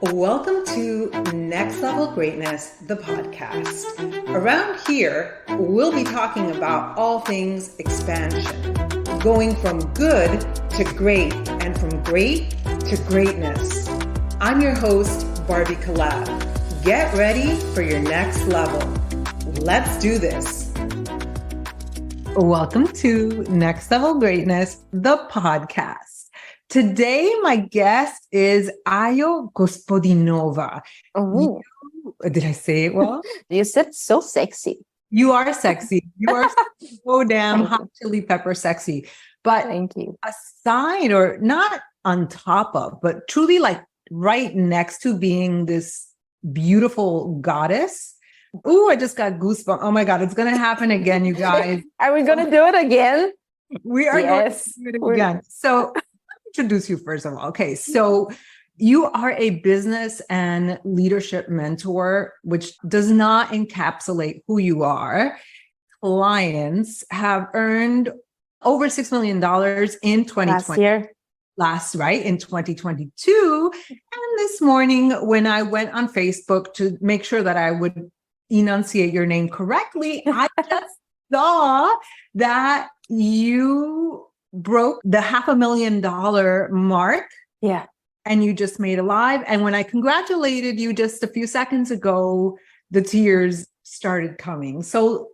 Welcome to Next Level Greatness, the podcast. Around here, we'll be talking about all things expansion, going from good to great and from great to greatness. I'm your host, Barbie Collab. Get ready for your next level. Let's do this. Welcome to Next Level Greatness, the podcast. Today, my guest is Ayo Gospodinova. Oh, Did I say it well? you said so sexy. You are sexy. You are so damn Thank hot you. chili pepper sexy. But Thank you. aside, or not on top of, but truly like right next to being this beautiful goddess. Ooh, I just got goosebumps. Oh my God, it's going to happen again, you guys. Are we going to do it again? We are Yes. going to do it again. So introduce you first of all. Okay, so you are a business and leadership mentor, which does not encapsulate who you are. Clients have earned over $6 million in 2020. Last year. In 2022. And this morning, when I went on Facebook to make sure that I would enunciate your name correctly, I just saw that you broke the $500,000 mark. Yeah. And you just made it live. And when I congratulated you just a few seconds ago, the tears started coming. So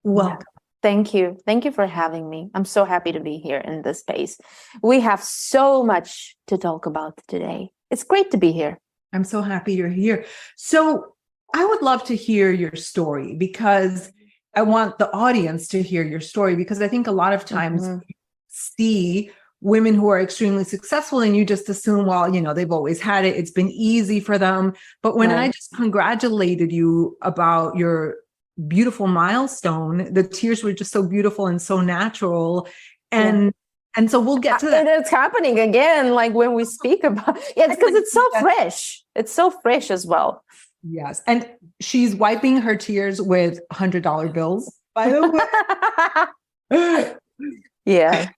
welcome. Yeah. Thank you. Thank you for having me. I'm so happy to be here in this space. We have so much to talk about today. It's great to be here. I'm so happy you're here. So I would love to hear your story because I want the audience to hear your story, because I think a lot of times you see women who are extremely successful and you just assume, well, you know, they've always had it. It's been easy for them. But when I just congratulated you about your beautiful milestone, the tears were just so beautiful and so natural. And so we'll get to that. And it's happening again, like when we speak about it's because it's so fresh. It's so fresh as well. Yes. And she's wiping her tears with $100 bills, by the way. Yeah.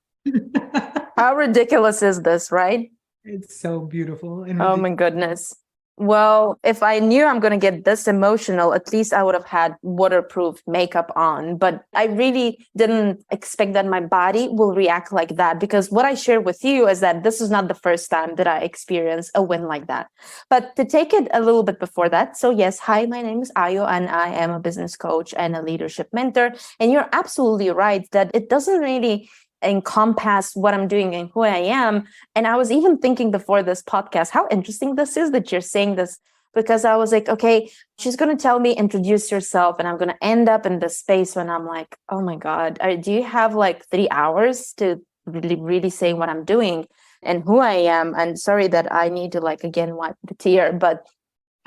How ridiculous is this, right? It's so beautiful. And Oh my goodness. Well, if I knew I'm going to get this emotional, at least I would have had waterproof makeup on. But I really didn't expect that my body will react like that, because what I share with you is that this is not the first time that I experience a win like that. But to take it a little bit before that. So yes, hi, my name is Ayo and I am a business coach and a leadership mentor. And you're absolutely right that it doesn't really encompass what I'm doing and who I am. And I was even thinking before this podcast, how interesting this is that you're saying this, because I was like, okay, she's going to tell me, introduce yourself. And I'm going to end up in this space when I'm like, oh my God, do you have like 3 hours to really say what I'm doing and who I am? And sorry that I need to like, again, wipe the tear, but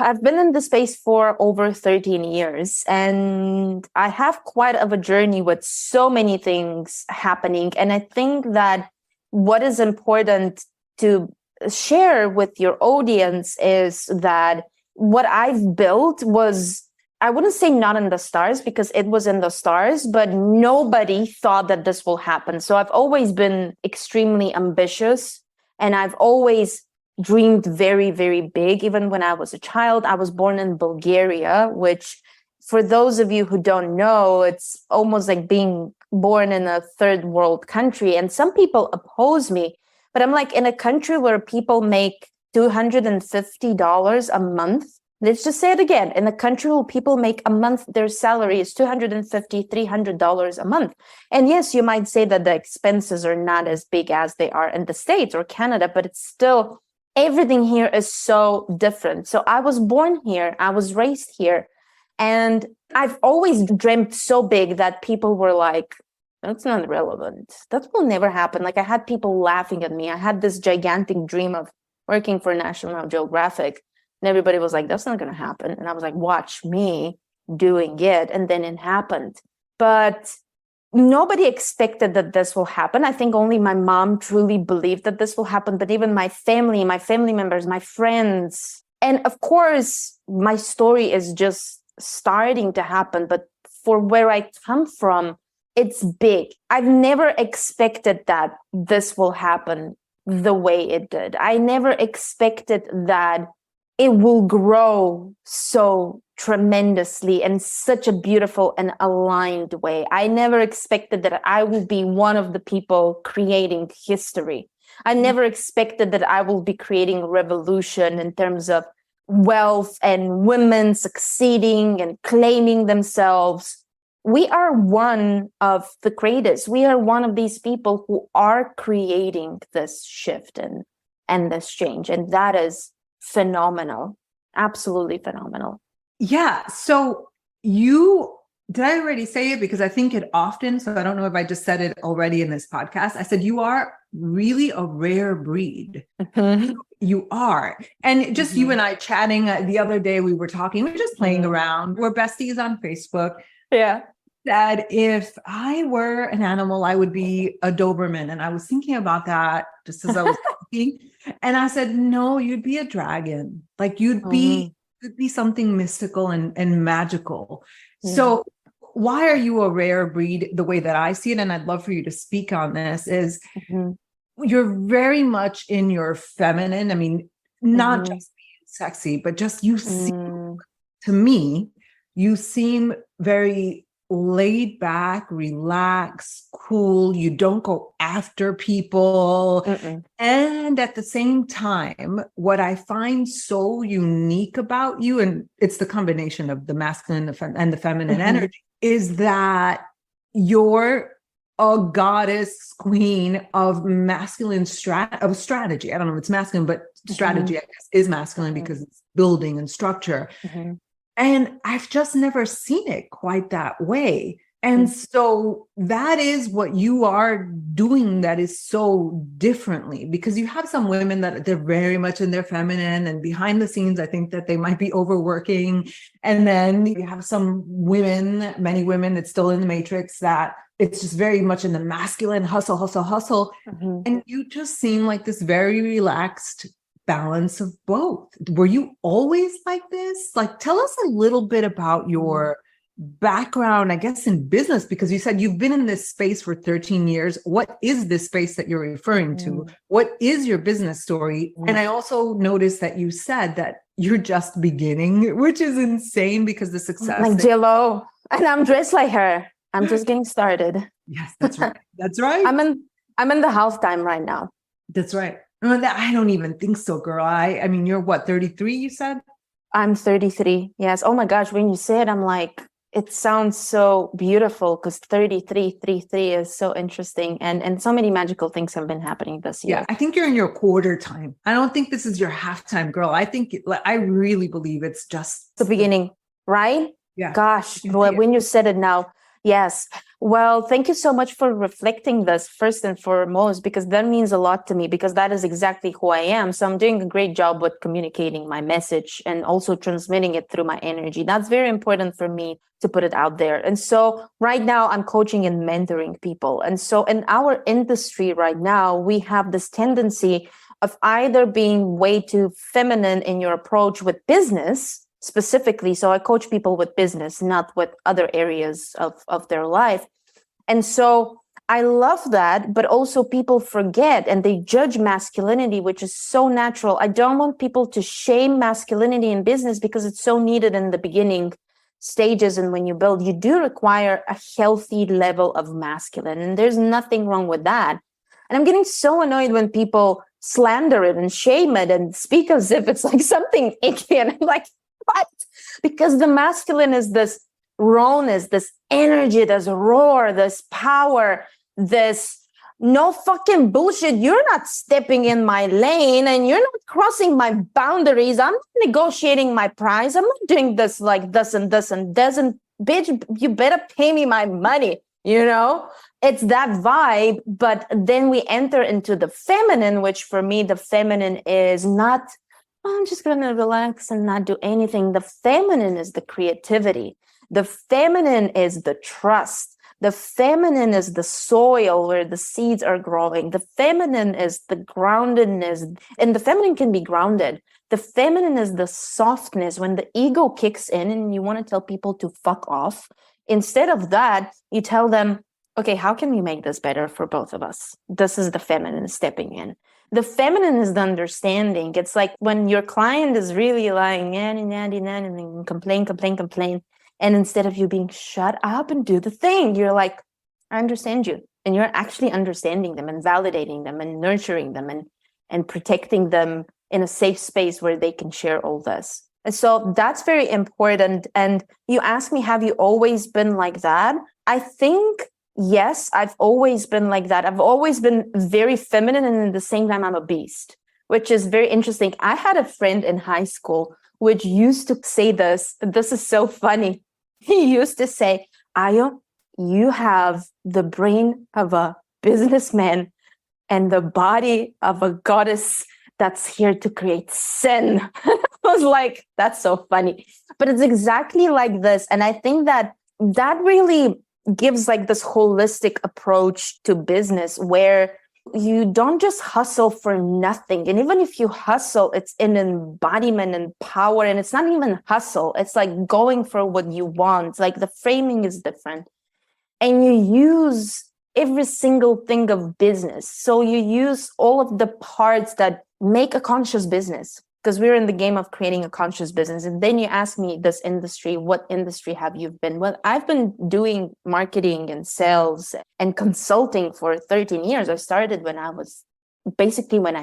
I've been in the space for over 13 years, and I have quite of a journey with so many things happening. And I think that what is important to share with your audience is that what I've built was, I wouldn't say not in the stars, because it was in the stars, but nobody thought that this will happen. So I've always been extremely ambitious, and I've always dreamed very, very big. Even when I was a child, I was born in Bulgaria, which for those of you who don't know, it's almost like being born in a third world country. And some people oppose me, but I'm like, in a country where people make $250 a month. Let's just say it again. In a country where people make a month, their salary is $250, $300 a month. And yes, you might say that the expenses are not as big as they are in the States or Canada, but it's still, everything here is so different. So I was born here, I was raised here, and I've always dreamt so big that people were like, that's not relevant. That will never happen. Like I had people laughing at me. I had this gigantic dream of working for National Geographic, and everybody was like, that's not going to happen. And I was like, watch me doing it. And then it happened. But nobody expected that this will happen. I think only my mom truly believed that this will happen. But even my family members, my friends, and of course, my story is just starting to happen. But for where I come from, it's big. I've never expected that this will happen the way it did. I never expected that it will grow so tremendously in such a beautiful and aligned way. I never expected that I would be one of the people creating history. I never expected that I will be creating a revolution in terms of wealth and women succeeding and claiming themselves. We are one of the creators. We are one of these people who are creating this shift and this change. And that is phenomenal. Absolutely phenomenal. Yeah. So did I already say it? Because I think it often, so I don't know if I just said it already in this podcast. I said, you are really a rare breed. Mm-hmm. You are. And just you and I chatting the other day, we were talking, we were just playing around. We're besties on Facebook. Yeah. That if I were an animal, I would be a Doberman. And I was thinking about that just as I was talking. And I said, no, you'd be a dragon. Like you'd be something mystical and magical. Yeah. So why are you a rare breed the way that I see it? And I'd love for you to speak on this is you're very much in your feminine. I mean, not just being sexy, but just you seem, to me, you seem very laid back, relaxed, cool. You don't go after people. And at the same time, what I find so unique about you, and it's the combination of the masculine and the feminine energy, is that you're a goddess queen of masculine strategy. I don't know if it's masculine, but strategy, I guess, is masculine because it's building and structure. And I've just never seen it quite that way. And so that is what you are doing that is so differently, because you have some women that they're very much in their feminine, and behind the scenes, I think that they might be overworking. And then you have some women, many women, it's still in the matrix, that it's just very much in the masculine hustle. And you just seem like this very relaxed balance of both. Were you always like this? Like, tell us a little bit about your background, I guess, in business, because you said you've been in this space for 13 years. What is this space that you're referring to? What is your business story? And I also noticed that you said that you're just beginning, which is insane because the success. Like J-Lo, and I'm dressed like her. I'm just getting started. Yes, that's right. That's right. I'm in the halftime right now. That's right. I don't even think so, girl. I mean, you're what, 33, you said? I'm 33. Yes. Oh my gosh. When you say it, I'm like, it sounds so beautiful because 33 is so interesting. And so many magical things have been happening this year. Yeah, I think you're in your quarter time. I don't think this is your halftime, girl. I really believe it's just the beginning, right? Yeah. Gosh, when you said it now, yes. Well, thank you so much for reflecting this first and foremost, because that means a lot to me, because that is exactly who I am. So I'm doing a great job with communicating my message and also transmitting it through my energy. That's very important for me to put it out there. And so right now I'm coaching and mentoring people. And so in our industry right now, we have this tendency of either being way too feminine in your approach with business specifically. So I coach people with business, not with other areas of their life. And so I love that, but also people forget and they judge masculinity, which is so natural. I don't want people to shame masculinity in business because it's so needed in the beginning stages. And when you build, you do require a healthy level of masculine, and there's nothing wrong with that. And I'm getting so annoyed when people slander it and shame it and speak as if it's like something icky. And I'm like, what? Because the masculine is this rawness, this energy, this roar, this power, this no fucking bullshit. You're not stepping in my lane and you're not crossing my boundaries. I'm not negotiating my price. I'm not doing this like this and this and this. And bitch, you better pay me my money. You know, it's that vibe. But then we enter into the feminine, which for me, the feminine is not, I'm just going to relax and not do anything. The feminine is the creativity. The feminine is the trust. The feminine is the soil where the seeds are growing. The feminine is the groundedness, and the feminine can be grounded. The feminine is the softness when the ego kicks in and you want to tell people to fuck off. Instead of that, you tell them, okay, how can we make this better for both of us? This is the feminine stepping in. The feminine is the understanding. It's like when your client is really like, and complain. And instead of you being shut up and do the thing, you're like, I understand you. And you're actually understanding them and validating them and nurturing them and protecting them in a safe space where they can share all this. And so that's very important. And you ask me, have you always been like that? I think, yes, I've always been like that. I've always been very feminine, and at the same time, I'm a beast, which is very interesting. I had a friend in high school which used to say this. This is so funny. He used to say, Ayo, you have the brain of a businessman and the body of a goddess that's here to create sin. I was like, that's so funny. But it's exactly like this. And I think that really gives like this holistic approach to business where you don't just hustle for nothing. And even if you hustle, it's in embodiment and power. And it's not even hustle. It's like going for what you want. Like the framing is different. And you use every single thing of business. So you use all of the parts that make a conscious business, because we're in the game of creating a conscious business. And then you ask me this industry, what industry have you been? Well, I've been doing marketing and sales and consulting for 13 years. I started when I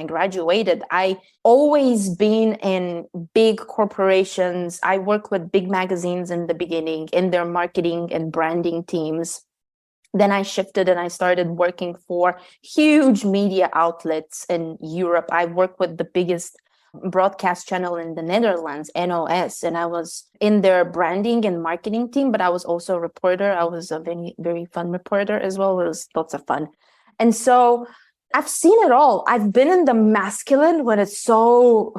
graduated. I always been in big corporations. I work with big magazines in the beginning in their marketing and branding teams. Then I shifted and I started working for huge media outlets in Europe. I worked with the biggest broadcast channel in the Netherlands, NOS, and I was in their branding and marketing team, but I was also a reporter. I was a very, very fun reporter as well. It was lots of fun. And so I've seen it all. I've been in the masculine when it's so,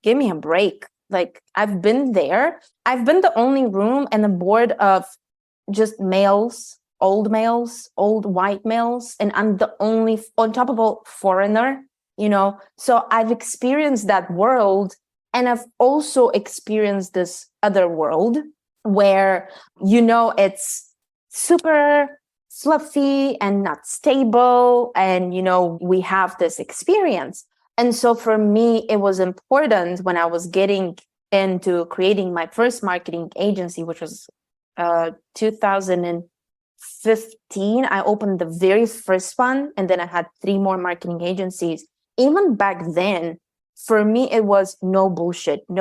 give me a break. Like I've been there. I've been the only room and a board of just males, old white males. And I'm the only, on top of all, foreigner, So I've experienced that world. And I've also experienced this other world where, it's super fluffy and not stable. And, we have this experience. And so for me, it was important when I was getting into creating my first marketing agency, which was 2015. I opened the very first one, and then I had 3 more marketing agencies. Even back then, for me, it was no bullshit. So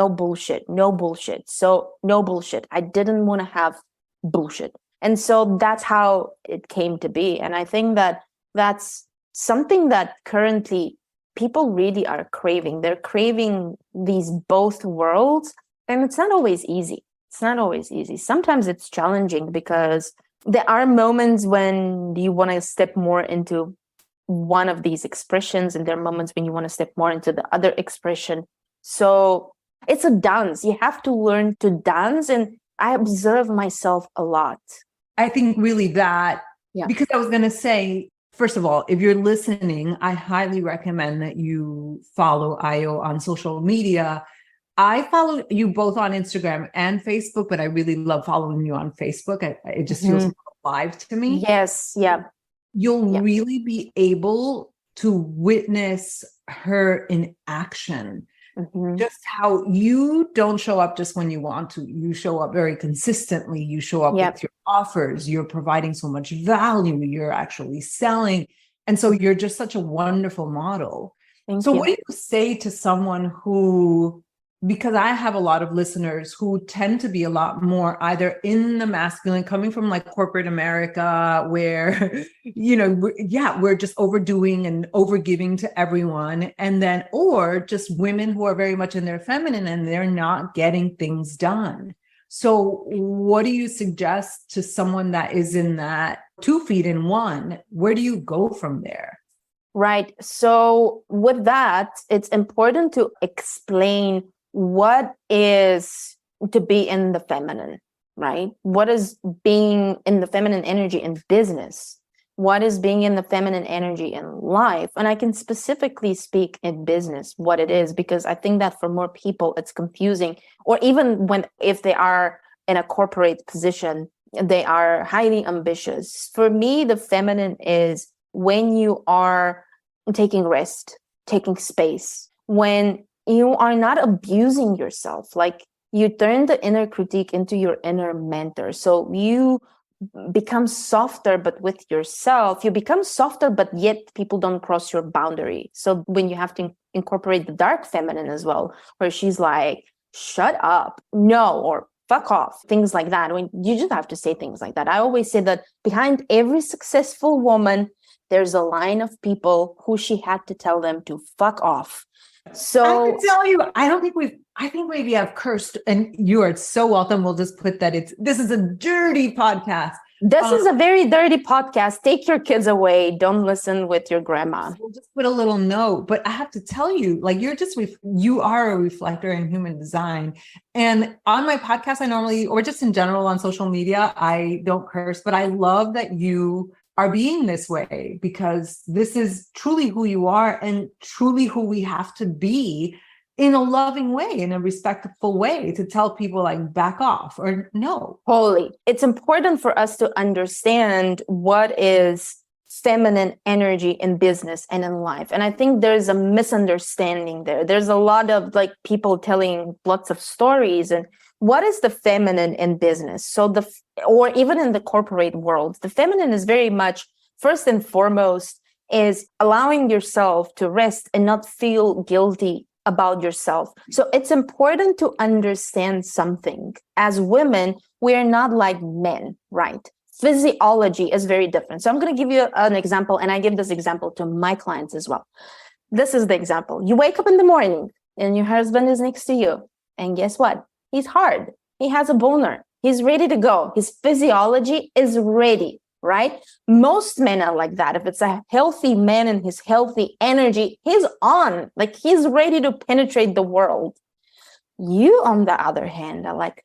no bullshit. I didn't want to have bullshit. And so that's how it came to be. And I think that that's something that currently people really are craving. They're craving these both worlds. And it's not always easy. Sometimes it's challenging because there are moments when you want to step more into one of these expressions, and there are moments when you want to step more into the other expression. So it's a dance. You have to learn to dance. And I observe myself a lot. I think really that, because I was going to say, first of all, if you're listening, I highly recommend that you follow Ayo on social media. I follow you both on Instagram and Facebook, but I really love following you on Facebook. It just feels more alive to me. Yes. Yeah. You'll really be able to witness her in action. Just how you don't show up just when you want to. You show up very consistently. You show up with your offers. You're providing so much value. You're actually selling. And so you're just such a wonderful model. Thank you. What do you say to someone who, because I have a lot of listeners who tend to be a lot more either in the masculine, coming from like corporate America, where, we're just overdoing and overgiving to everyone. And then, or just women who are very much in their feminine and they're not getting things done. So what do you suggest to someone that is in that 2 feet in one? Where do you go from there? Right. So with that, it's important to explain what is to be in the feminine, right? What is being in the feminine energy in business? What is being in the feminine energy in life? And I can specifically speak in business what it is, because I think that for more people, it's confusing. Or even if they are in a corporate position, they are highly ambitious. For me, the feminine is when you are taking rest, taking space, when you are not abusing yourself, like you turn the inner critique into your inner mentor. So you become softer, but with yourself, you become softer, but yet people don't cross your boundary. So when you have to incorporate the dark feminine as well, where she's like, shut up, no, or fuck off, things like that. When you just have to say things like that. I always say that behind every successful woman, there's a line of people who she had to tell them to fuck off. So I can tell you, I think maybe I've cursed, and you are so welcome. We'll just put that this is a dirty podcast. This is a very dirty podcast. Take your kids away. Don't listen with your grandma. We'll just put a little note, but I have to tell you, like, you are a reflector in human design. And on my podcast, I normally, or just in general on social media, I don't curse, but I love that you are being this way, because this is truly who you are and truly who we have to be, in a loving way, in a respectful way, to tell people like, back off or no. Holy. It's important for us to understand what is feminine energy in business and in life. And I think there's a misunderstanding there. There's a lot of like people telling lots of stories, and what is the feminine in business? So or even in the corporate world, the feminine is very much, first and foremost, is allowing yourself to rest and not feel guilty about yourself. So it's important to understand something. As women, we are not like men, right? Physiology is very different. So I'm going to give you an example, and I give this example to my clients as well. This is the example. You wake up in the morning and your husband is next to you. And guess what? He's hard. He has a boner. He's ready to go. His physiology is ready, right? Most men are like that. If it's a healthy man and his healthy energy, he's on, like he's ready to penetrate the world. You, on the other hand, are like,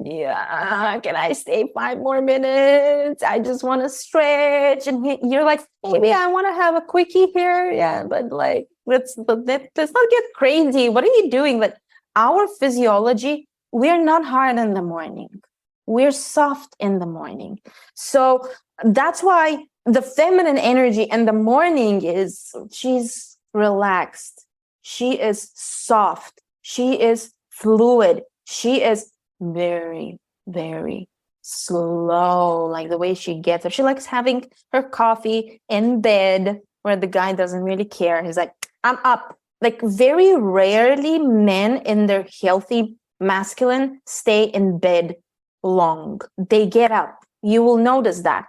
yeah, can I stay 5 more minutes? I just want to stretch. And you're like, maybe I want to have a quickie here. Yeah, but like, let's not get crazy. What are you doing? Like, our physiology, we're not hard in the morning. We're soft in the morning. So that's why the feminine energy in the morning she's relaxed. She is soft. She is fluid. She is very, very slow. Like the way she gets up. She likes having her coffee in bed where the guy doesn't really care. He's like, I'm up. Like very rarely men in their healthy masculine stay in bed long. They get up. You will notice that.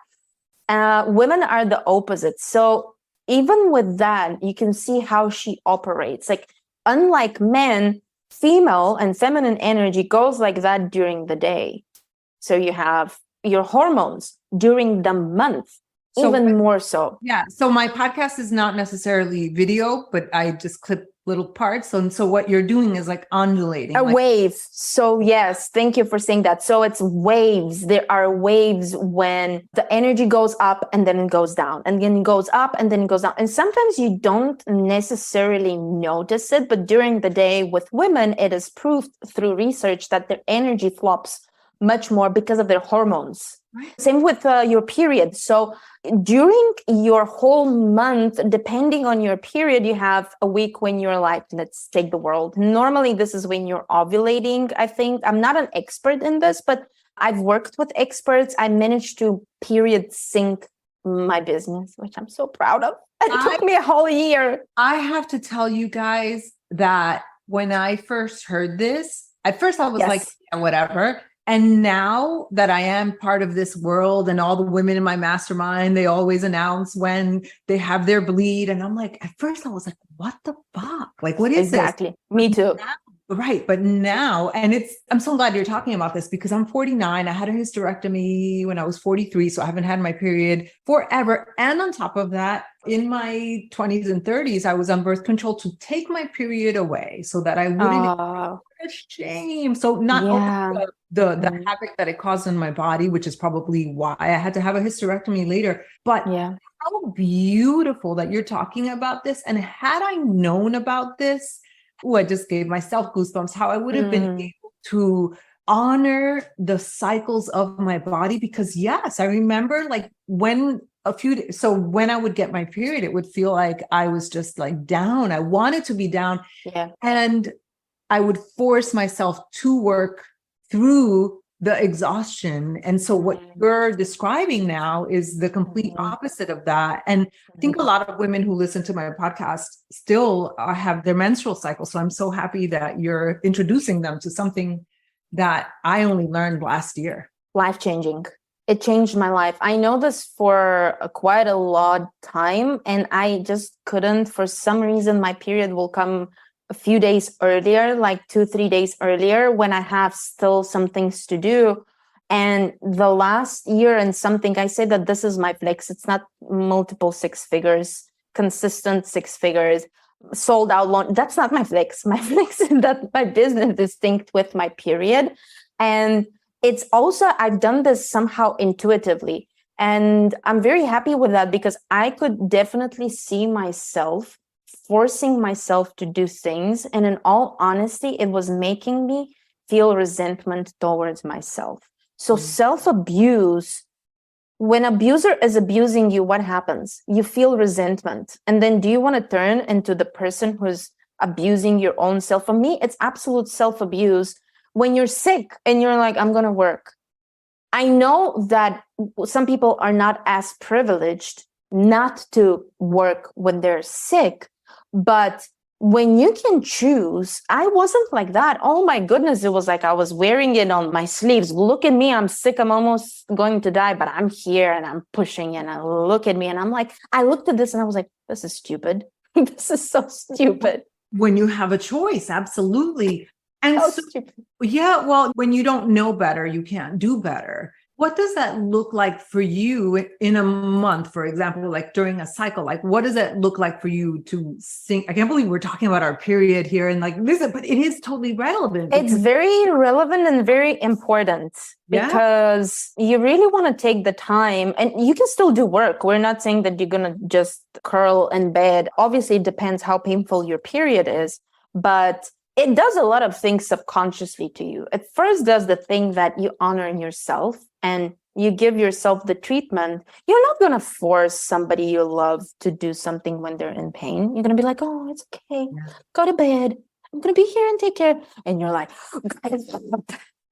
Women are the opposite. So even with that, you can see how she operates. Like unlike men, female and feminine energy goes like that during the day. So you have your hormones during the month, even more so. Yeah. So my podcast is not necessarily video, but I just clip little parts. And so what you're doing is like undulating. A wave. So yes, thank you for saying that. So it's waves. There are waves when the energy goes up and then it goes down, and then it goes up and then it goes down. And sometimes you don't necessarily notice it, but during the day with women, it is proved through research that their energy flops much more because of their hormones. Right. Same with your period. So during your whole month, depending on your period, you have a week when you're like, let's take the world. Normally, this is when you're ovulating, I think. I'm not an expert in this, but I've worked with experts. I managed to period sync my business, which I'm so proud of. It took me a whole year. I have to tell you guys that when I first heard this, at first I was like, yeah, whatever. And now that I am part of this world and all the women in my mastermind, they always announce when they have their bleed. And I'm like, at first I was like, what the fuck? Like, what is this? Exactly. Me too. Right. But now, and I'm so glad you're talking about this because I'm 49. I had a hysterectomy when I was 43. So I haven't had my period forever. And on top of that, in my 20s and 30s, I was on birth control to take my period away so that I wouldn't shame. So not only the havoc that it caused in my body, which is probably why I had to have a hysterectomy later, but how beautiful that you're talking about this. And had I known about this, I just gave myself goosebumps, how I would have been able to honor the cycles of my body. Because yes, I remember like when a few days. So when I would get my period, it would feel like I was just like down. I wanted to be down. Yeah. And I would force myself to work through the exhaustion. And so what you're describing now is the complete opposite of that. And I think a lot of women who listen to my podcast still have their menstrual cycle. So I'm so happy that you're introducing them to something that I only learned last year. Life-changing. It changed my life. I know this for quite a long time, and I just couldn't, for some reason, my period will come a few days earlier, like 2-3 days earlier, when I have still some things to do. And the last year and something, I say that this is my flex. It's not multiple six figures, consistent six figures, sold out long. That's not my flex. My flex is that my business is synced with my period. And it's also, I've done this somehow intuitively. And I'm very happy with that, because I could definitely see myself forcing myself to do things. And in all honesty, it was making me feel resentment towards myself. So self-abuse, when abuser is abusing you, what happens? You feel resentment. And then do you want to turn into the person who's abusing your own self? For me, it's absolute self-abuse. When you're sick and you're like, I'm going to work. I know that some people are not as privileged not to work when they're sick, but when you can choose, I wasn't like that. Oh my goodness. It was like I was wearing it on my sleeves. Look at me. I'm sick. I'm almost going to die, but I'm here and I'm pushing, and I look at me and I'm like, I looked at this and I was like, this is stupid. This is so stupid. When you have a choice, absolutely. And so, yeah, well, when you don't know better, you can't do better. What does that look like for you in a month, for example, like during a cycle? Like, what does it look like for you to sing? I can't believe we're talking about our period here and like this, but it is totally relevant. It's very relevant and very important, because you really want to take the time, and you can still do work. We're not saying that you're going to just curl in bed. Obviously, it depends how painful your period is, but it does a lot of things subconsciously to you. It first does the thing that you honor in yourself and you give yourself the treatment. You're not going to force somebody you love to do something when they're in pain. You're going to be like, oh, it's okay. Go to bed. I'm going to be here and take care. And you're like,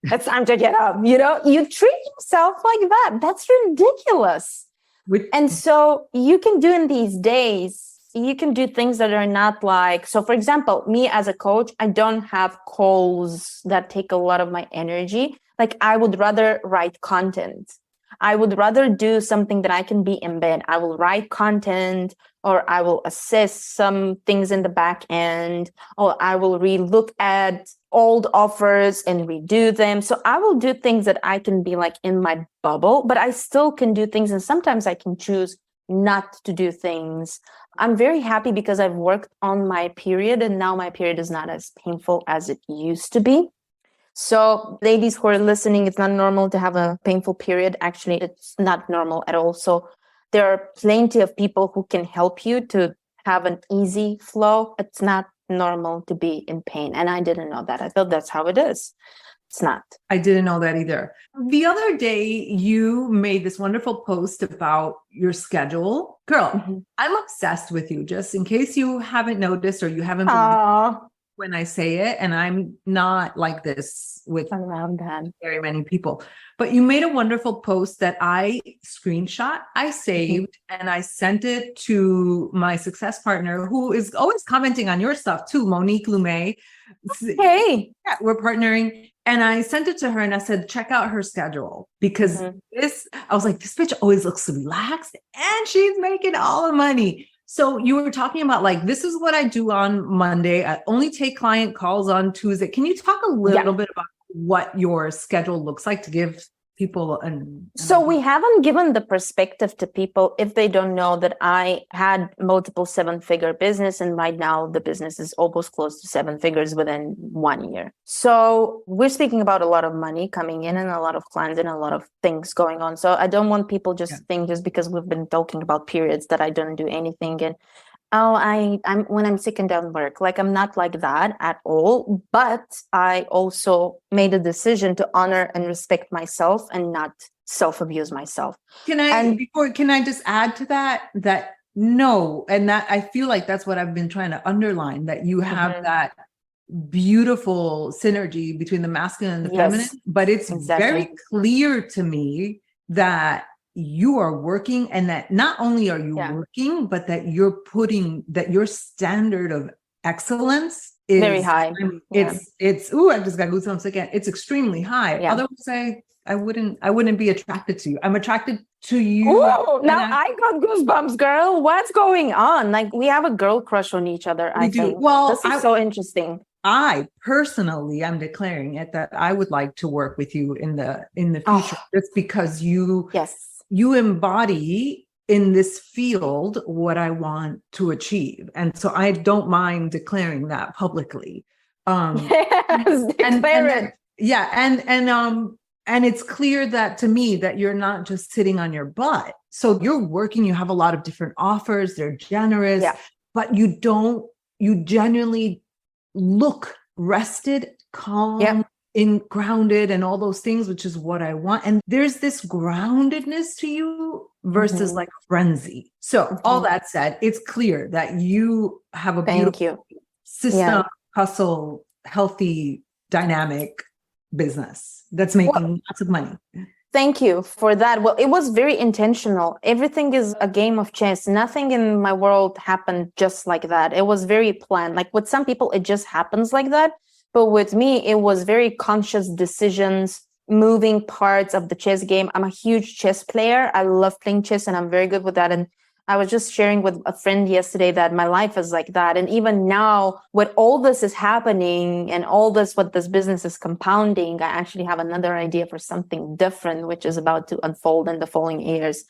it's time to get up. You know, you treat yourself like that. That's ridiculous. And so you can do in these days, you can do things that are not like, so for example, me as a coach, I don't have calls that take a lot of my energy. Like I would rather write content. I would rather do something that I can be in bed. I will write content, or I will assess some things in the back end, or I will relook at old offers and redo them. So I will do things that I can be like in my bubble, but I still can do things. And sometimes I can choose not to do things. I'm very happy because I've worked on my period, and now my period is not as painful as it used to be. So ladies who are listening, it's not normal to have a painful period. Actually, it's not normal at all. So there are plenty of people who can help you to have an easy flow. It's not normal to be in pain. And I didn't know that. I thought that's how it is. It's not. I didn't know that either. The other day, you made this wonderful post about your schedule. Girl, I'm obsessed with you, just in case you haven't noticed or you haven't believed when I say it. And I'm not like this with very many people. But you made a wonderful post that I screenshot, I saved, and I sent it to my success partner, who is always commenting on your stuff too, Monique Lumet. Hey, yeah, we're partnering. And I sent it to her and I said, check out her schedule, because I was like, this bitch always looks relaxed and she's making all the money. So you were talking about like, this is what I do on Monday. I only take client calls on Tuesday. Can you talk a little bit about what your schedule looks like to give people So we haven't given the perspective to people if they don't know that I had multiple 7-figure business, and right now the business is almost close to 7 figures within 1 year. So we're speaking about a lot of money coming in and a lot of clients and a lot of things going on. So I don't want people just think just because we've been talking about periods that I don't do anything and I'm when I'm sick and down work. Like, I'm not like that at all. But I also made a decision to honor and respect myself and not self-abuse myself. Can I just add to that no, and that I feel like that's what I've been trying to underline, that you have that beautiful synergy between the masculine and the feminine, but it's very clear to me that you are working, and that not only are you working, but that your standard of excellence is very high. It's I just got goosebumps again. It's extremely high. Otherwise, I wouldn't be attracted to you. I'm attracted to you. Ooh, now I got goosebumps, girl. What's going on? Like, we have a girl crush on each other. I think. Well, this is so interesting. I personally am declaring it that I would like to work with you in the future, just because you embody in this field what I want to achieve. And so I don't mind declaring that publicly. Declare it. And it's clear that to me that you're not just sitting on your butt. So you're working, you have a lot of different offers, they're generous, but you genuinely look rested, calm, grounded, and all those things, which is what I want. And there's this groundedness to you versus like frenzy. So all that said, it's clear that you have a beautiful system, hustle, healthy, dynamic business that's making lots of money. Thank you for that. Well, it was very intentional. Everything is a game of chess. Nothing in my world happened just like that. It was very planned. Like with some people, it just happens like that. But with me, it was very conscious decisions, moving parts of the chess game. I'm a huge chess player. I love playing chess and I'm very good with that. And I was just sharing with a friend yesterday that my life is like that. And even now, when all this is happening and what this business is compounding, I actually have another idea for something different, which is about to unfold in the following years.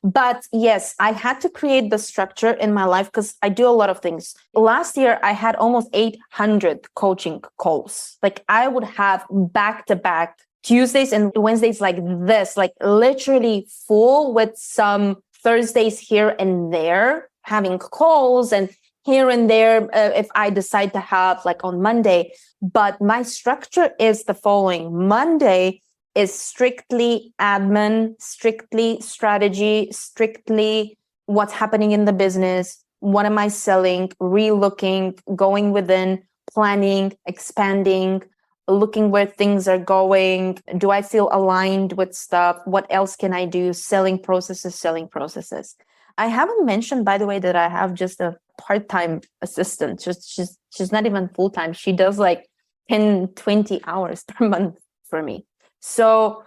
But yes, I had to create the structure in my life because I do a lot of things. Last year, I had almost 800 coaching calls. Like I would have back-to-back Tuesdays and Wednesdays like this, like literally full, with some Thursdays here and there having calls, and here and there if I decide to have like on Monday. But my structure is the following. Monday is strictly admin, strictly strategy, strictly what's happening in the business. What am I selling? Relooking, going within, planning, expanding, looking where things are going. Do I feel aligned with stuff? What else can I do? Selling processes. I haven't mentioned, by the way, that I have just a part-time assistant. She's not even full-time. She does like 10, 20 hours per month for me. So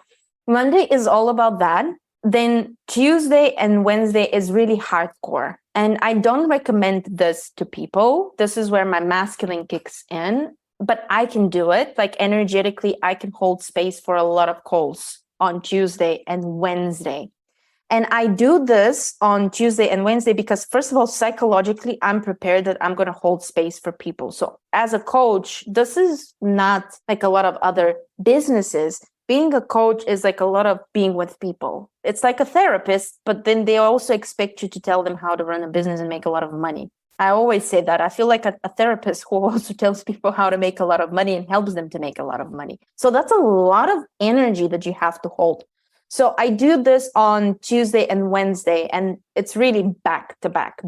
Monday is all about that. Then Tuesday and Wednesday is really hardcore. And I don't recommend this to people. This is where my masculine kicks in. But I can do it. Like energetically, I can hold space for a lot of calls on Tuesday and Wednesday. And I do this on Tuesday and Wednesday because, first of all, psychologically, I'm prepared that I'm going to hold space for people. So as a coach, this is not like a lot of other businesses. Being a coach is like a lot of being with people. It's like a therapist, but then they also expect you to tell them how to run a business and make a lot of money. I always say that. I feel like a therapist who also tells people how to make a lot of money and helps them to make a lot of money. So that's a lot of energy that you have to hold. So I do this on Tuesday and Wednesday, and it's really back to back.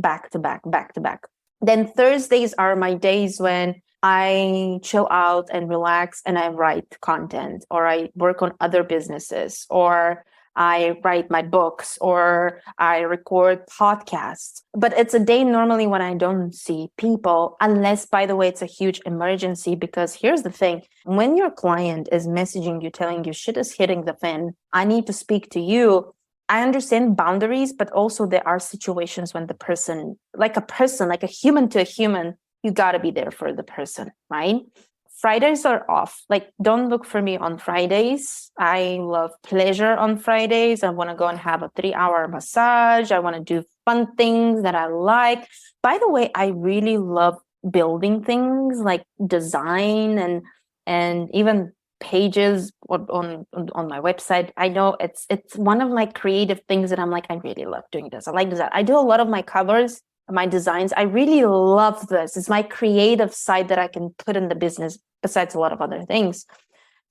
Then Thursdays are my days when I chill out and relax and I write content, or I work on other businesses, or I write my books, or I record podcasts. But it's a day normally when I don't see people, unless, by the way, it's a huge emergency. Because here's the thing. When your client is messaging you, telling you shit is hitting the fan, I need to speak to you. I understand boundaries, but also there are situations when the person, like a human to a human, you got to be there for the person, right? Fridays are off. Like, don't look for me on Fridays. I love pleasure on Fridays. I want to go and have a 3-hour massage. I want to do fun things that I like. By the way, I really love building things like design and even pages on my website. I know it's one of my creative things that I'm like, I really love doing this. I like this. I do a lot of my covers, my designs. I really love this. It's my creative side that I can put in the business, besides a lot of other things.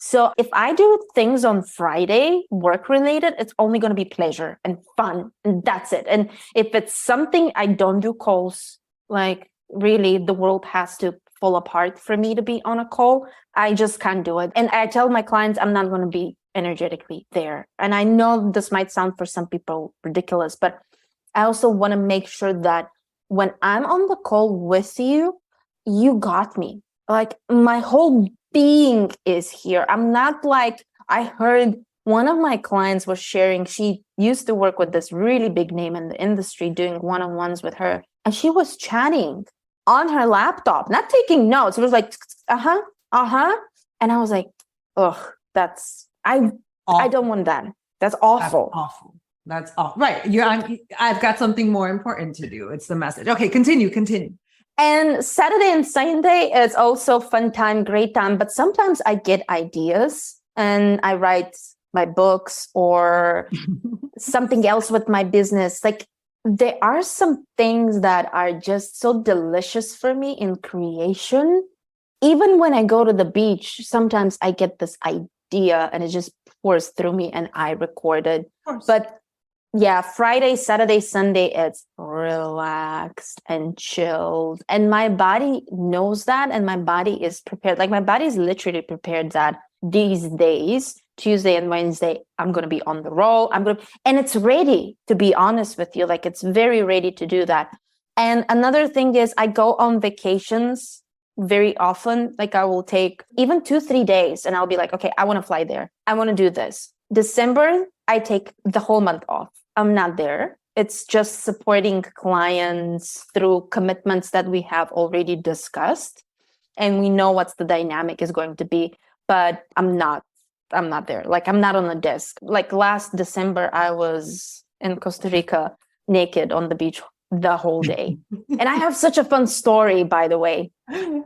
So if I do things on Friday, work related, it's only going to be pleasure and fun. And that's it. And if it's something I don't do calls, like really the world has to fall apart for me to be on a call, I just can't do it. And I tell my clients, I'm not going to be energetically there. And I know this might sound for some people ridiculous, but I also want to make sure that when I'm on the call with you, you got me. Like my whole being is here. I'm not like, I heard one of my clients was sharing, she used to work with this really big name in the industry doing one-on-ones with her. And she was chatting on her laptop, not taking notes. It was like, uh-huh. And I was like, oh, I don't want that. That's awful. That's awful. Right. I've got something more important to do. It's the message. Okay, continue. And Saturday and Sunday is also fun time, great time. But sometimes I get ideas and I write my books or something else with my business. Like there are some things that are just so delicious for me in creation. Even when I go to the beach, sometimes I get this idea and it just pours through me and I record it. But yeah, Friday, Saturday, Sunday, it's relaxed and chilled. And my body knows that. And my body is prepared. Like my body is literally prepared that these days, Tuesday and Wednesday, I'm going to be on the roll. And it's ready, to be honest with you. Like it's very ready to do that. And another thing is I go on vacations very often. Like I will take even 2-3 days and I'll be like, okay, I want to fly there. I want to do this. December, I take the whole month off. I'm not there. It's just supporting clients through commitments that we have already discussed. And we know what's the dynamic is going to be, but I'm not there. Like I'm not on the desk. Like last December, I was in Costa Rica naked on the beach the whole day. And I have such a fun story, by the way.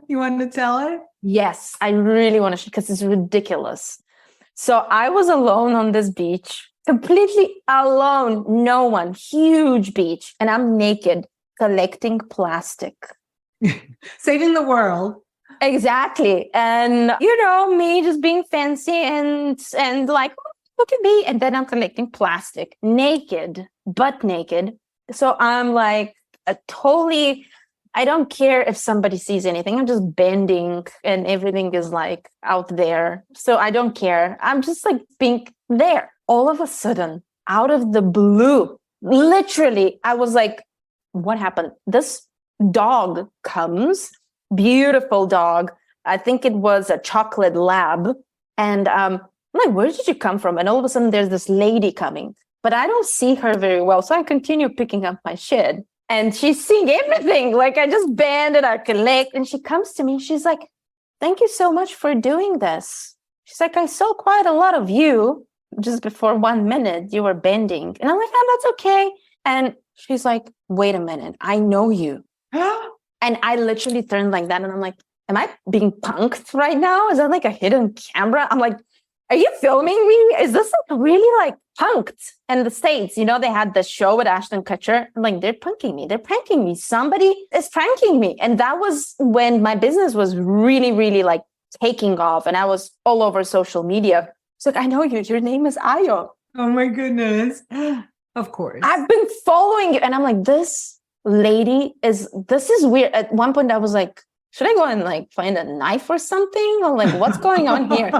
You want to tell it? Yes, I really want to, because it's ridiculous. So I was alone on this beach, completely alone, no one, huge beach. And I'm naked collecting plastic. Saving the world. Exactly. And, me just being fancy and like, look at me. And then I'm collecting plastic, naked, butt naked. So I'm like I don't care if somebody sees anything. I'm just bending and everything is like out there. So I don't care. I'm just like being there. All of a sudden, out of the blue, literally, I was like, what happened? This dog comes, beautiful dog. I think it was a chocolate lab. And I'm like, where did you come from? And all of a sudden there's this lady coming, but I don't see her very well. So I continue picking up my shit. And she's seeing everything. Like I just bend and I collect. And she comes to me and she's like, thank you so much for doing this. She's like, I saw quite a lot of you just before 1 minute you were bending. And I'm like, oh, that's okay. And she's like, wait a minute, I know you. And I literally turned like that. And I'm like, am I being punked right now? Is that like a hidden camera? I'm like, are you filming me? Is this like really like punked? In the States, they had the show with Ashton Kutcher. I'm like, they're punking me. They're pranking me. Somebody is pranking me. And that was when my business was really, really like taking off. And I was all over social media. It's like, I know you. Your name is Ayo. Oh my goodness. Of course. I've been following you. And I'm like, this is weird. At one point I was like, should I go and like find a knife or something? Or like, what's going on here?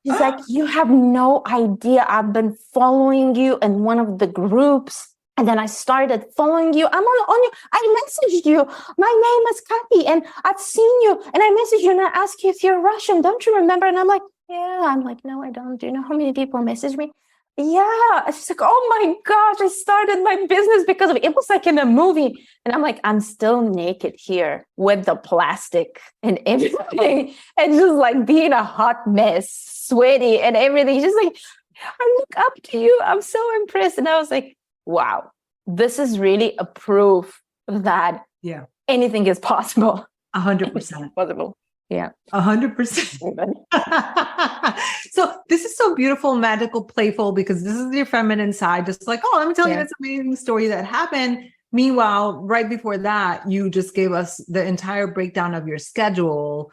He's like, you have no idea. I've been following you in one of the groups. And then I started following you. I'm on you. I messaged you. My name is Kathy and I've seen you. And I messaged you and I asked you if you're Russian. Don't you remember? And I'm like, yeah. I'm like, no, I don't. Do you know how many people message me? Yeah. She's like, oh my gosh, I started my business because of it. It was like in a movie. And I'm like, I'm still naked here with the plastic and everything. And just like being a hot mess, sweaty and everything. Just like, I look up to you. I'm so impressed. And I was like, wow, this is really a proof that anything is possible. 100%. Possible. Yeah. 100%. So this is so beautiful, magical, playful, because this is your feminine side. Just like, oh, let me tell you this amazing story that happened. Meanwhile, right before that, you just gave us the entire breakdown of your schedule.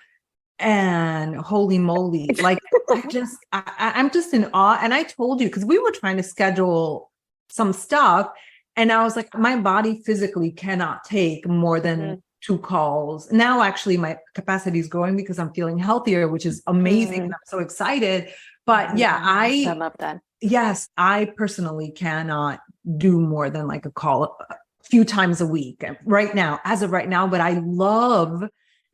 And holy moly, like I'm just in awe. And I told you, because we were trying to schedule some stuff, and I was like, my body physically cannot take more than 2 calls. Now, actually, my capacity is growing because I'm feeling healthier, which is amazing. And I'm so excited. But yeah, I love that. Yes, I personally cannot do more than like a call a few times a week as of right now. But I love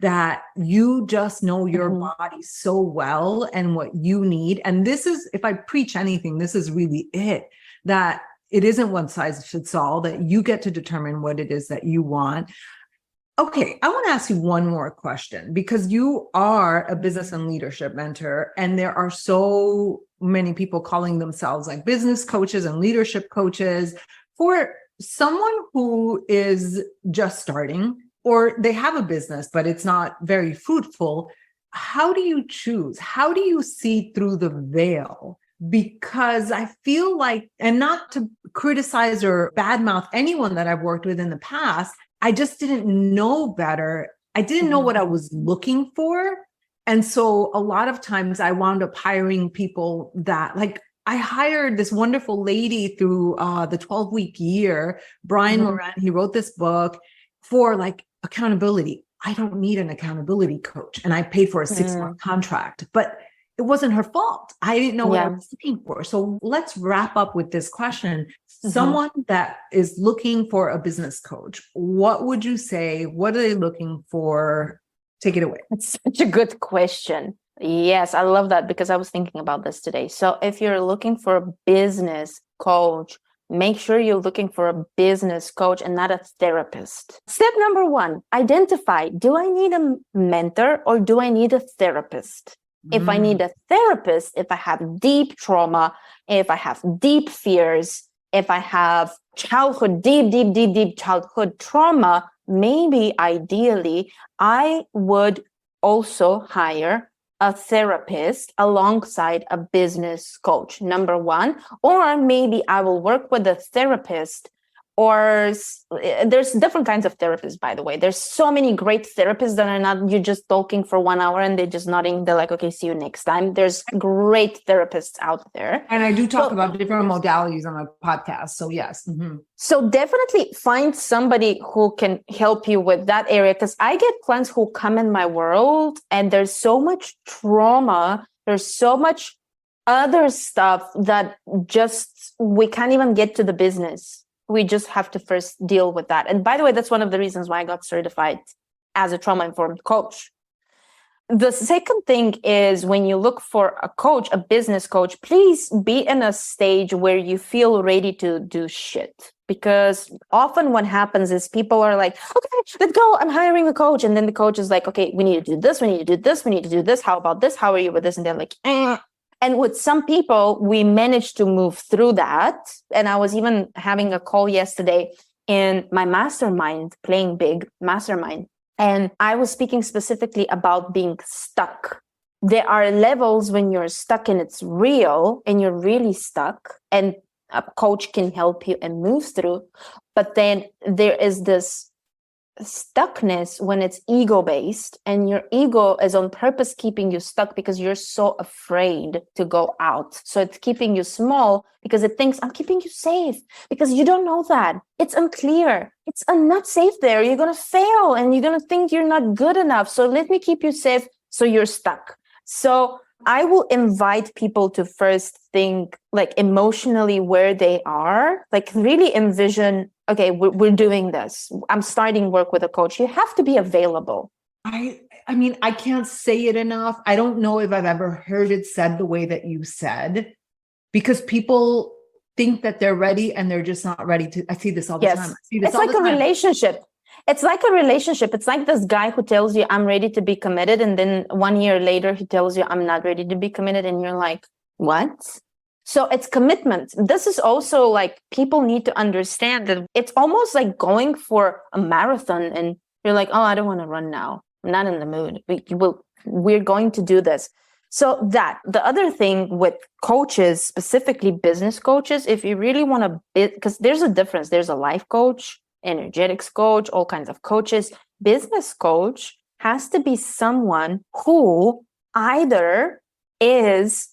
that you just know your body so well and what you need. And this is, if I preach anything, this is really it, that it isn't one size fits all, that you get to determine what it is that you want. Okay, I want to ask you one more question, because you are a business and leadership mentor, and there are so many people calling themselves like business coaches and leadership coaches. For someone who is just starting, or they have a business, but it's not very fruitful, how do you choose? How do you see through the veil? Because I feel like, and not to criticize or badmouth anyone that I've worked with in the past, I just didn't know better. I didn't know what I was looking for. And so a lot of times I wound up hiring people that, like, I hired this wonderful lady through the 12-week year, Brian Moran. He wrote this book for like accountability. I don't need an accountability coach. And I paid for a 6-month contract, but it wasn't her fault. I didn't know what I was looking for. So let's wrap up with this question. Someone that is looking for a business coach, what would you say? What are they looking for? Take it away. It's such a good question. Yes, I love that, because I was thinking about this today. So if you're looking for a business coach, make sure you're looking for a business coach and not a therapist. Step number 1, identify, do I need a mentor or do I need a therapist? If I need a therapist, if I have deep trauma, if I have deep fears, if I have deep childhood trauma, maybe ideally, I would also hire a therapist alongside a business coach, number 1. Or maybe I will work with a therapist, or there's different kinds of therapists, by the way. There's so many great therapists that are not, you're just talking for 1 hour and they're just nodding. They're like, okay, see you next time. There's great therapists out there. And I do talk about different modalities on my podcast. So yes. So definitely find somebody who can help you with that area. Because I get clients who come in my world and there's so much trauma. There's so much other stuff that just, we can't even get to the business. We just have to first deal with that. And by the way, that's one of the reasons why I got certified as a trauma-informed coach. The second thing is, when you look for a coach, a business coach, please be in a stage where you feel ready to do shit. Because often what happens is people are like, okay, let's go. I'm hiring a coach. And then the coach is like, okay, we need to do this. We need to do this. We need to do this. How about this? How are you with this? And they're like, And with some people, we managed to move through that. And I was even having a call yesterday in my mastermind, Playing Big Mastermind. And I was speaking specifically about being stuck. There are levels when you're stuck and it's real and you're really stuck, and a coach can help you and move through. But then there is this stuckness when it's ego-based, and your ego is on purpose keeping you stuck because you're so afraid to go out. So it's keeping you small because it thinks, I'm keeping you safe, because you don't know that. It's unclear. It's not safe there. You're going to fail and you're going to think you're not good enough. So let me keep you safe. So you're stuck. So I will invite people to first think like emotionally where they are, like really envision, okay, we're doing this. I'm starting work with a coach. You have to be available. I mean, I can't say it enough. I don't know if I've ever heard it said the way that you said, because people think that they're ready and they're just not ready to. I see this all the time. I see this it's like a relationship. It's like a relationship. It's like this guy who tells you, I'm ready to be committed. And then 1 year later, he tells you, I'm not ready to be committed. And you're like, what? So it's commitment. This is also like, people need to understand that it's almost like going for a marathon and you're like, oh, I don't want to run now. I'm not in the mood. We're going to do this. So that the other thing with coaches, specifically business coaches, if you really want to, because there's a difference. There's a life coach, energetics coach, all kinds of coaches. Business coach has to be someone who either is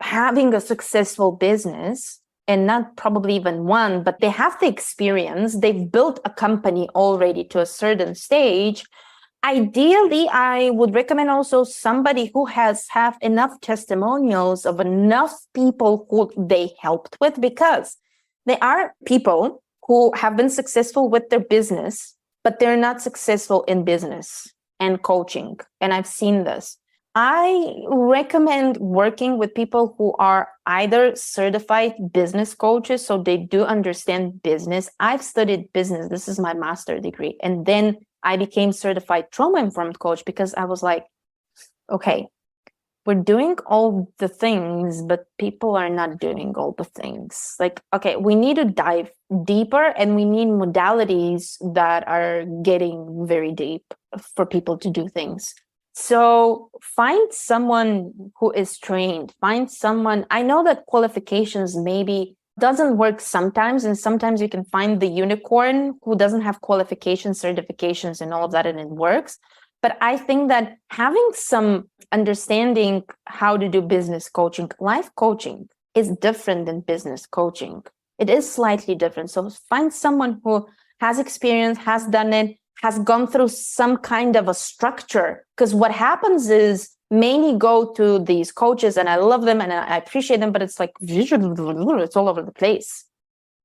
having a successful business, and not probably even one, but they have the experience. They've built a company already to a certain stage. Ideally, I would recommend also somebody who have enough testimonials of enough people who they helped with, because there are people who have been successful with their business, but they're not successful in business and coaching. And I've seen this. I recommend working with people who are either certified business coaches, so they do understand business. I've studied business. This is my master's degree. And then I became certified trauma-informed coach because I was like, okay, we're doing all the things, but people are not doing all the things. Like, okay, we need to dive deeper, and we need modalities that are getting very deep for people to do things. So find someone who is trained, find someone. I know that qualifications maybe doesn't work sometimes, and sometimes you can find the unicorn who doesn't have qualifications, certifications, and all of that, and it works. But I think that having some understanding how to do business coaching, life coaching is different than business coaching. It is slightly different. So find someone who has experience, has done it, has gone through some kind of a structure. Because what happens is many go to these coaches, and I love them and I appreciate them, but it's like, it's all over the place.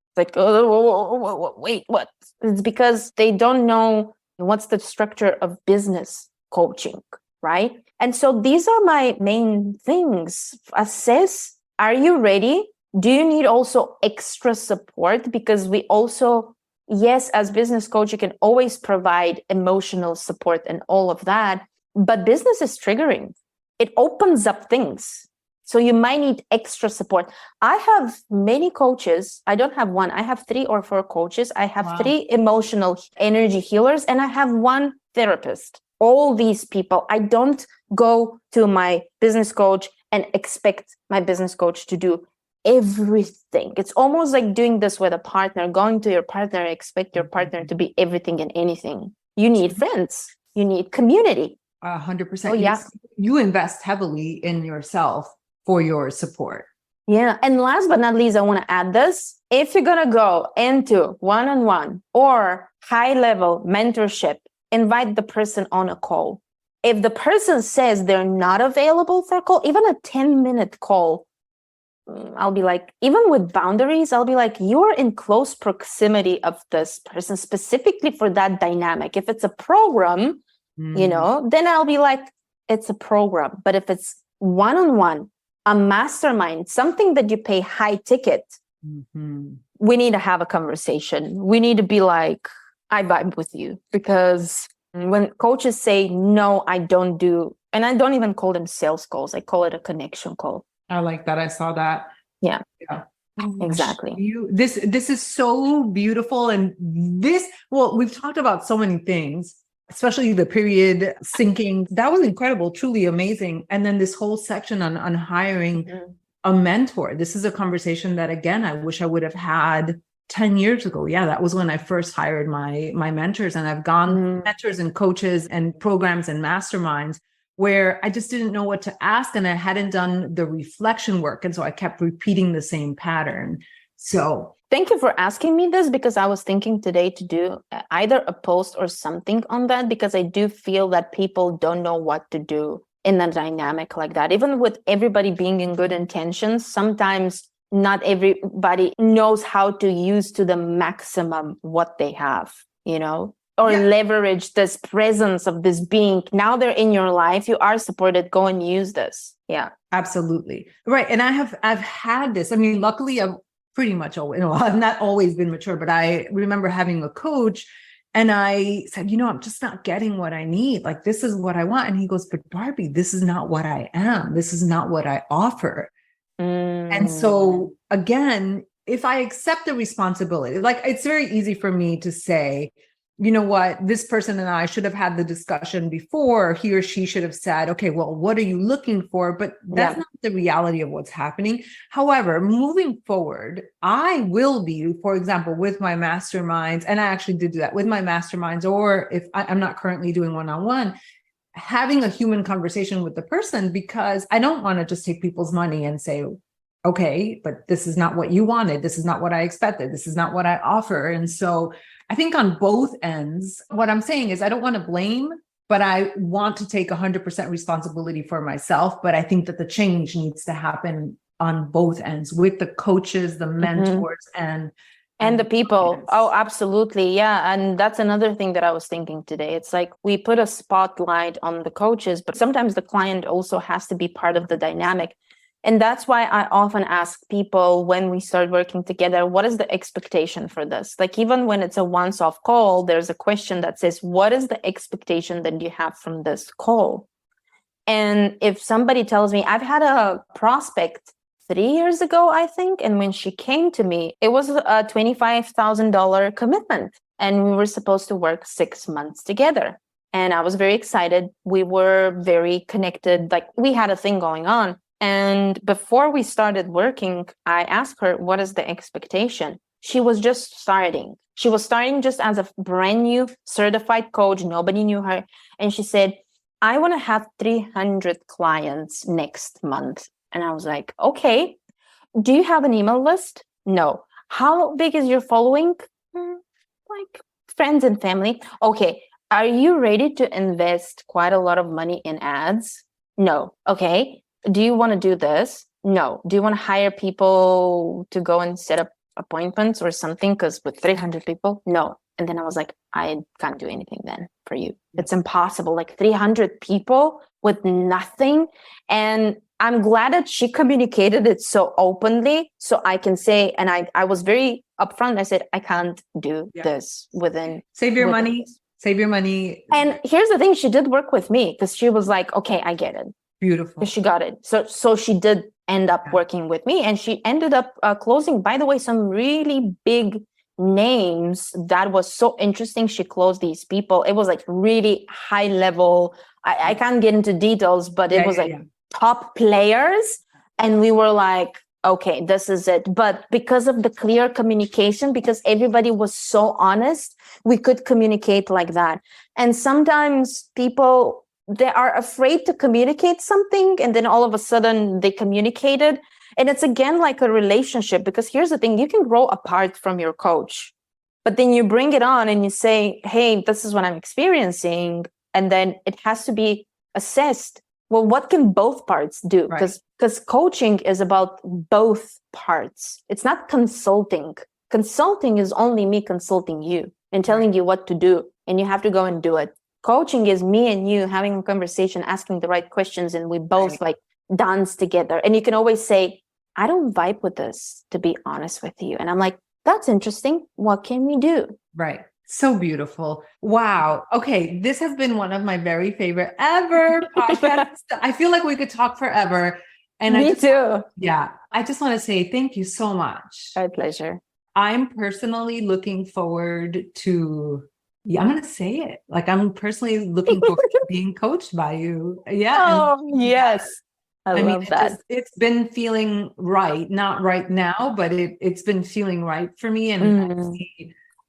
It's like, oh, wait, what? It's because they don't know what's the structure of business coaching, right? And so these are my main things. Assess, are you ready? Do you need also extra support? Because we also, yes, as business coach, you can always provide emotional support and all of that, but business is triggering. It opens up things. So you might need extra support. I have many coaches. I don't have one. I have 3 or 4 coaches. I have 3 emotional energy healers, and I have 1 therapist. All these people, I don't go to my business coach and expect my business coach to do everything. It's almost like doing this with a partner, going to your partner and expect your partner to be everything and anything. You need friends. You need community. 100%. Oh, yeah. You invest heavily in yourself for your support. Yeah. And last but not least, I want to add this. If you're going to go into one-on-one or high-level mentorship, invite the person on a call. If the person says they're not available for a call, even a 10-minute call, I'll be like, even with boundaries, I'll be like, you're in close proximity of this person specifically for that dynamic. If it's a program, then I'll be like, it's a program. But if it's one-on-one, a mastermind, something that you pay high ticket, we need to have a conversation. We need to be like, I vibe with you. Because when coaches say, no, I don't do, and I don't even call them sales calls, I call it a connection call. I like that. I saw that. Yeah. Oh, exactly. This is so beautiful. And we've talked about so many things, especially the period syncing. That was incredible, truly amazing. And then this whole section on hiring a mentor. This is a conversation that, again, I wish I would have had 10 years ago. Yeah, that was when I first hired my mentors. And I've gone mentors and coaches and programs and masterminds where I just didn't know what to ask, and I hadn't done the reflection work. And so I kept repeating the same pattern. So thank you for asking me this, because I was thinking today to do either a post or something on that, because I do feel that people don't know what to do in a dynamic like that. Even with everybody being in good intentions, sometimes not everybody knows how to use to the maximum what they have, or leverage this presence of this being. Now they're in your life, you are supported, go and use this. Yeah, absolutely. Right. And I've had this. I mean, luckily I've pretty much always, I've not always been mature, but I remember having a coach and I said, I'm just not getting what I need. Like, this is what I want. And he goes, but Barbie, this is not what I am. This is not what I offer. And so again, if I accept the responsibility, like, it's very easy for me to say, you know what, this person and I should have had the discussion before. He or she should have said, okay, well, what are you looking for? But that's not the reality of what's happening. However, moving forward, I will be, for example, with my masterminds, and I actually did do that with my masterminds, or if I'm not currently doing one-on-one, having a human conversation with the person, because I don't want to just take people's money and say, okay, but this is not what you wanted. This is not what I expected. This is not what I offer. And so I think on both ends, what I'm saying is I don't want to blame, but I want to take 100% responsibility for myself. But I think that the change needs to happen on both ends with the coaches, the mentors, and the people. Yes. Oh, absolutely. Yeah. And that's another thing that I was thinking today. It's like we put a spotlight on the coaches, but sometimes the client also has to be part of the dynamic. And that's why I often ask people when we start working together, what is the expectation for this? Like, even when it's a once-off call, there's a question that says, what is the expectation that you have from this call? And if somebody tells me, I've had a prospect 3 years ago, I think, and when she came to me, it was a $25,000 commitment, and we were supposed to work 6 months together. And I was very excited. We were very connected. Like, we had a thing going on. And before we started working, I asked her, what is the expectation? She was just starting. She was starting just as a brand new certified coach. Nobody knew her. And she said, I want to have 300 clients next month. And I was like, okay, do you have an email list? No. How big is your following? Like friends and family. Okay. Are you ready to invest quite a lot of money in ads? No. Okay. Do you want to do this? No. Do you want to hire people to go and set up appointments or something? Because with 300 people, no. And then I was like, I can't do anything then for you. It's impossible. Like 300 people with nothing. And I'm glad that she communicated it so openly, so I can say, and I was very upfront. I said, I can't do this save your money. Save your money. And here's the thing. She did work with me because she was like, okay, I get it. Beautiful. She got it. So she did end up working with me, and she ended up closing, by the way, some really big names. That was so interesting. She closed these people. It was like really high level. I can't get into details, but it was top players. And we were like, okay, this is it. But because of the clear communication, because everybody was so honest, we could communicate like that. And sometimes people, they are afraid to communicate something, and then all of a sudden they communicate it. And it's again like a relationship, because here's the thing, you can grow apart from your coach, but then you bring it on and you say, hey, this is what I'm experiencing. And then it has to be assessed. Well, what can both parts do? Because coaching is about both parts. It's not consulting. Consulting is only me consulting you and telling you what to do, and you have to go and do it. Coaching is me and you having a conversation, asking the right questions, and we both like dance together. And you can always say, I don't vibe with this, to be honest with you. And I'm like, that's interesting. What can we do? Right. So beautiful. Wow. Okay. This has been one of my very favorite ever podcasts. I feel like we could talk forever. And Me too. Yeah. I just want to say thank you so much. My pleasure. I'm personally looking forward to, I'm going to say it. Like, I'm personally looking forward to being coached by you. Yeah. Oh, yes. I love that. It's been feeling right. Not right now, but it's been feeling right for me. And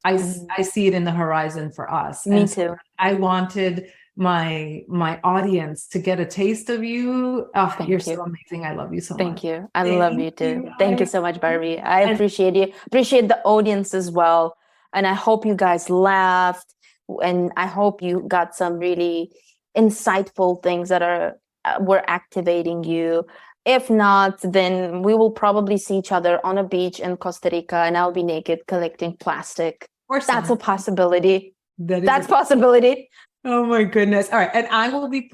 I see it in the horizon for us. Me too. I wanted my audience to get a taste of you. Oh, you're so amazing. I love you so much. Thank you. I love you too. Thank you so much, Barbie. I appreciate you. Appreciate the audience as well. And I hope you guys laughed, and I hope you got some really insightful things that were activating you. If not, then we will probably see each other on a beach in Costa Rica, and I'll be naked collecting plastic. That's a possibility. That's a possibility. Oh my goodness. All right. And I will be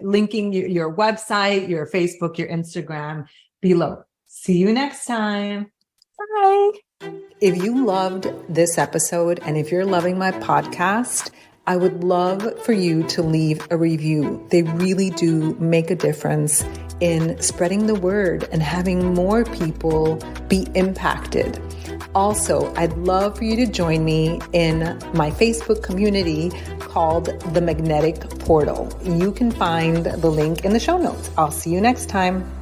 linking your website, your Facebook, your Instagram below. See you next time. Bye. If you loved this episode, and if you're loving my podcast, I would love for you to leave a review. They really do make a difference in spreading the word and having more people be impacted. Also, I'd love for you to join me in my Facebook community called The Magnetic Portal. You can find the link in the show notes. I'll see you next time.